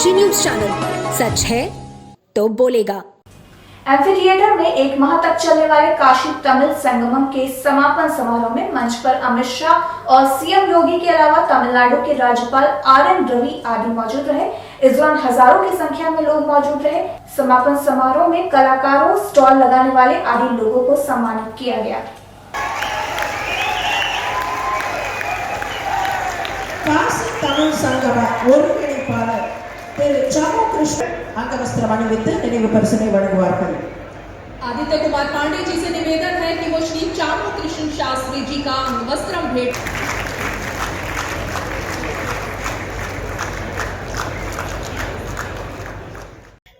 जी news channel, सच है तो बोलेगा। एम्फीथिएटर में एक माह तक चलने वाले काशी तमिल संगमम के समापन समारोह में मंच पर अमित शाह और सीएम योगी के अलावा तमिलनाडु के राज्यपाल आर.एन. रवि आदि मौजूद रहे। इस दौरान हजारों की संख्या में लोग मौजूद रहे। समापन समारोह में कलाकारों, स्टॉल लगाने वाले आदि लोगों को सम्मानित किया गया। காசி தமிழ் சங்கம ஒருங்கிணைப்பாளர் திரு சாமு கிருஷ்ணன் अंगवस्त्र अणिविத்து நினைவு பரிசினை வழங்குவார்கள்। आदित्य कुमार पांडे जी से निवेदन है कि वो श्री चामू कृष्ण शास्त्री जी का अंगवस्त्र भेंट।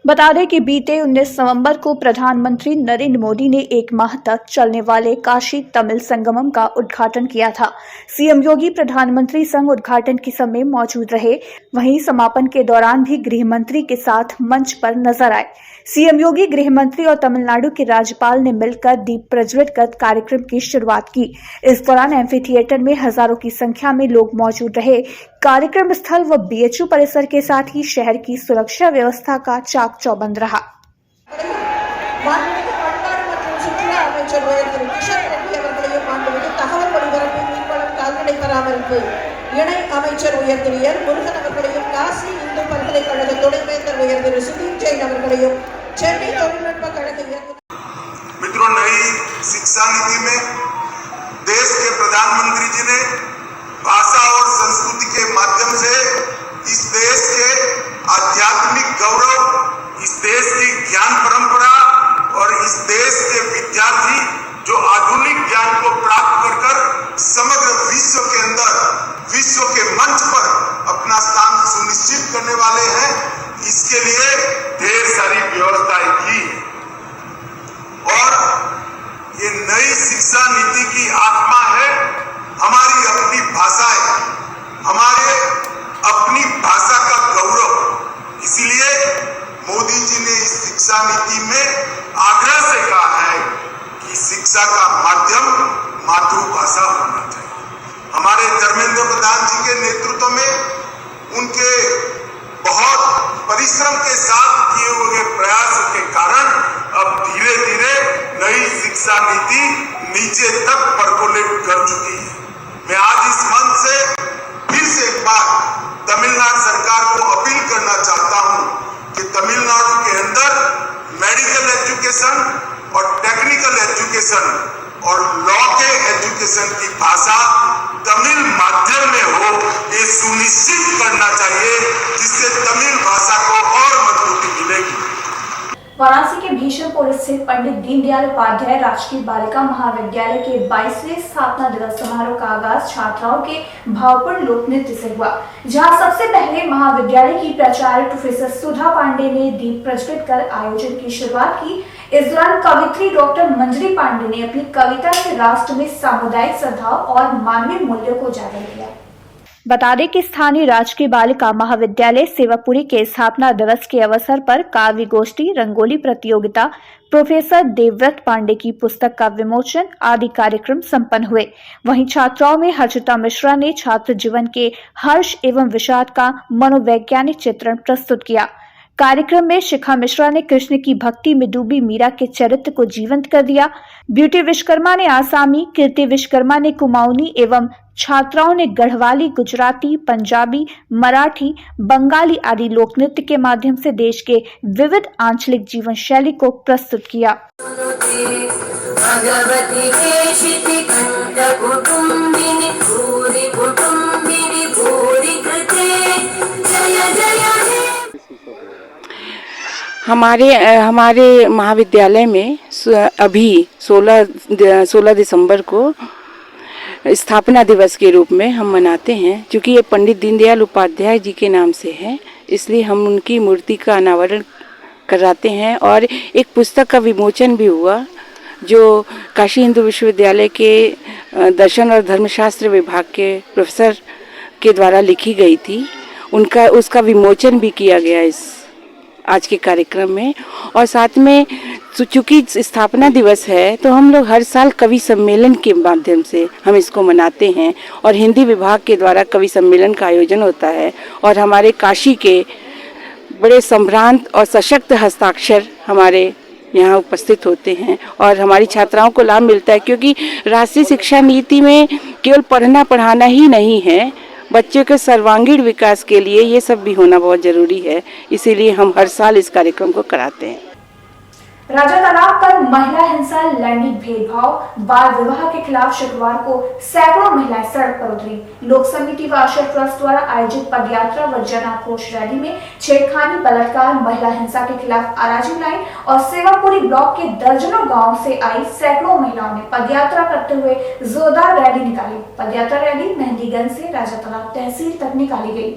बता दें कि बीते 19 नवंबर को प्रधानमंत्री नरेंद्र मोदी ने एक माह तक चलने वाले काशी तमिल संगमम का उद्घाटन किया था। सीएम योगी प्रधानमंत्री संग उद्घाटन के समय मौजूद रहे। वहीं समापन के दौरान भी गृह मंत्री के साथ मंच पर नजर आए। सीएम योगी, गृह मंत्री और तमिलनाडु के राज्यपाल ने मिलकर दीप प्रज्वलित कर कार्यक्रम की शुरुआत की। इस दौरान एम्फीथिएटर में हजारों की संख्या में लोग मौजूद रहे। कार्यक्रम स्थल व बीएचयू परिसर के साथ ही शहर की सुरक्षा व्यवस्था का चाक चौबंद रहा। இணை அமைச்சர் உயர்திரியர் முருகன் அவர்களையும், காசி இந்து பல்கலைக்கழக துணைவேந்தர் உயர்திரு சுதீப் ஜெயின் அவர்களையும், சென்னை தொழில்நுட்ப கழக मित्रों, नई शिक्षा नीति में देश के प्रधानमंत्री जी ने भाषा और संस्कृति के माध्यम से इस देश के आध्यात्मिक गौरव, इस देश की ज्ञान परंपरा और इस देश के विद्यार्थी जो आधुनिक ज्ञान को प्राप्त कर समग्र विश्व के अंदर, विश्व के मंच पर अपना स्थान सुनिश्चित करने वाले हैं, इसके लिए ढेर सारी व्यवस्थाएं की है। और ये नई शिक्षा नीति की आत्मा है हमारी अपनी भाषाएं, हमारे अपनी भाषा का गौरव। इसलिए मोदी जी ने इस शिक्षा नीति में आग्रह से कहा है कि शिक्षा का माध्यम मातृभाषा होना चाहिए। हमारे धर्मेंद्र प्रधान जी के नेतृत्व में उनके बहुत परिश्रम के साथ किए हुए प्रयासों के कारण अब धीरे धीरे नई शिक्षा नीति नीचे तक परकोलेट कर चुकी है। मैं आज इस मंच से फिर से एक बार तमिलनाडु सरकार को अपील करना चाहता हूं कि तमिलनाडु के अंदर मेडिकल एजुकेशन और टेक्निकल एजुकेशन और लॉ के एजुकेशन की भाषा तमिल माध्यम में हो, ये सुनिश्चित करना चाहिए, जिससे तमिल भाषा को और मजबूती मिलेगी। वाराणसी के भीषणपुर स्थित पंडित दीनदयाल उपाध्याय राजकीय बालिका महाविद्यालय के 22वें स्थापना दिवस समारोह का आगाज छात्राओं के भावपूर्ण लोक नृत्य से हुआ, जहां सबसे पहले महाविद्यालय की प्राचार्य प्रोफेसर सुधा पांडे ने दीप प्रज्वलित कर आयोजन की शुरुआत की। इस दौरान कवित्री डॉक्टर मंजरी पांडे ने अपनी कविता से राष्ट्र में सामुदायिक सद्भाव और मानवीय मूल्यों को उजागर किया। बता दें कि स्थानीय राजकीय बालिका महाविद्यालय सेवापुरी के स्थापना दिवस के अवसर पर काव्य गोष्ठी, रंगोली प्रतियोगिता, प्रोफेसर देवव्रत पांडे की पुस्तक का विमोचन आदि कार्यक्रम संपन्न हुए। वहीं छात्राओं में हर्षिता मिश्रा ने छात्र जीवन के हर्ष एवं विषाद का मनोवैज्ञानिक चित्रण प्रस्तुत किया। कार्यक्रम में शिखा मिश्रा ने कृष्ण की भक्ति में डूबी मीरा के चरित्र को जीवंत कर दिया। ब्यूटी विश्वकर्मा ने आसामी, कीर्ति विश्वकर्मा ने कुमाऊनी एवं छात्राओं ने गढ़वाली, गुजराती, पंजाबी, मराठी, बंगाली आदि लोक नृत्य के माध्यम से देश के विविध आंचलिक जीवन शैली को प्रस्तुत किया। हमारे महाविद्यालय में अभी 16 दिसंबर को स्थापना दिवस के रूप में हम मनाते हैं। क्योंकि ये पंडित दीनदयाल उपाध्याय जी के नाम से है, इसलिए हम उनकी मूर्ति का अनावरण कराते हैं। और एक पुस्तक का विमोचन भी हुआ जो काशी हिंदू विश्वविद्यालय के दर्शन और धर्मशास्त्र विभाग के प्रोफेसर के द्वारा लिखी गई थी। उसका विमोचन भी किया गया इस आज के कार्यक्रम में। और साथ में चूँकि स्थापना दिवस है तो हम लोग हर साल कवि सम्मेलन के माध्यम से हम इसको मनाते हैं और हिंदी विभाग के द्वारा कवि सम्मेलन का आयोजन होता है। और हमारे काशी के बड़े संभ्रांत और सशक्त हस्ताक्षर हमारे यहाँ उपस्थित होते हैं और हमारी छात्राओं को लाभ मिलता है, क्योंकि राष्ट्रीय शिक्षा नीति में केवल पढ़ना पढ़ाना ही नहीं है, बच्चों के सर्वांगीण विकास के लिए ये सब भी होना बहुत जरूरी है। इसीलिए हम हर साल इस कार्यक्रम को कराते हैं। राजा तालाब पर महिला हिंसा, लैंगिक भेदभाव, बाल विवाह के खिलाफ शुक्रवार को सैकड़ों महिलाएं सड़क पर उतरी। लोक समिति व आशा ट्रस्ट द्वारा आयोजित पदयात्रा व जन आक्रोश रैली में छेड़खानी, बलात्कार, महिला हिंसा के खिलाफ आराजी लाइन और सेवापुरी ब्लॉक के दर्जनों गाँव से आई सैकड़ों महिलाओं ने पदयात्रा करते हुए जोरदार रैली निकाली। पदयात्रा रैली मेहंदीगंज से राजा तालाब तहसील तक निकाली गयी।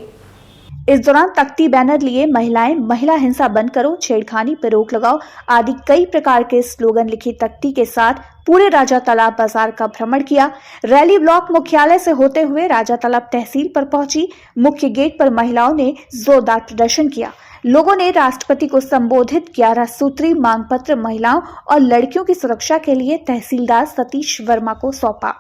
इस दौरान तख्ती, बैनर लिए महिलाएं महिला हिंसा बंद करो, छेड़खानी पर रोक लगाओ आदि कई प्रकार के स्लोगन लिखी तख्ती के साथ पूरे राजा तालाब बाजार का भ्रमण किया। रैली ब्लॉक मुख्यालय से होते हुए राजा तालाब तहसील पर पहुंची। मुख्य गेट पर महिलाओं ने जोरदार प्रदर्शन किया। लोगों ने राष्ट्रपति को संबोधित 11 सूत्री मांग पत्र महिलाओं और लड़कियों की सुरक्षा के लिए तहसीलदार सतीश वर्मा को सौंपा।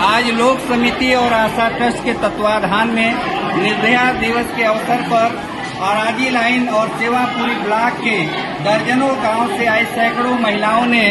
आज लोक समिति और आशा ट्रस्ट के तत्वाधान में निर्भया दिवस के अवसर पर आराजी लाइन और सेवापुरी ब्लॉक के दर्जनों गांव से आई सैकड़ों महिलाओं ने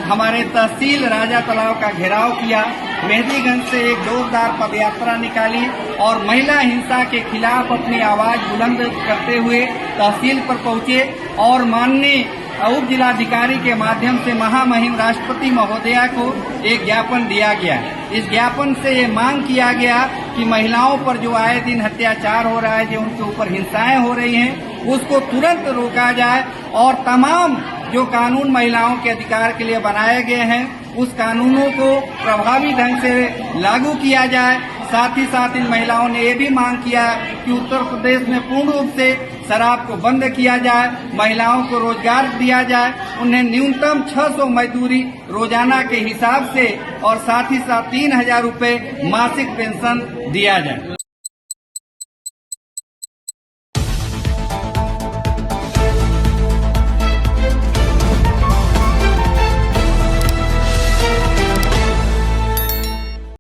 हमारे तहसील राजा तालाब का घेराव किया। मेहंदीगंज से एक जोरदार पदयात्रा निकाली और महिला हिंसा के खिलाफ अपनी आवाज बुलंद करते हुए तहसील पर पहुंचे और माननीय उप जिलाधिकारी के माध्यम से महामहिम राष्ट्रपति महोदया को एक ज्ञापन दिया गया। इस ज्ञापन से ये मांग किया गया कि महिलाओं पर जो आए दिन अत्याचार हो रहा है, जो उनके ऊपर हिंसाएं हो रही हैं, उसको तुरंत रोका जाए और तमाम जो कानून महिलाओं के अधिकार के लिए बनाए गए हैं उस कानूनों को प्रभावी ढंग से लागू किया जाए। साथ ही साथ इन महिलाओं ने ये भी मांग किया कि उत्तर प्रदेश में पूर्ण रूप से शराब को बंद किया जाए, महिलाओं को रोजगार दिया जाए, उन्हें न्यूनतम 600 मजदूरी रोजाना के हिसाब से और साथ ही साथ 3000 रुपए मासिक पेंशन दिया जाए।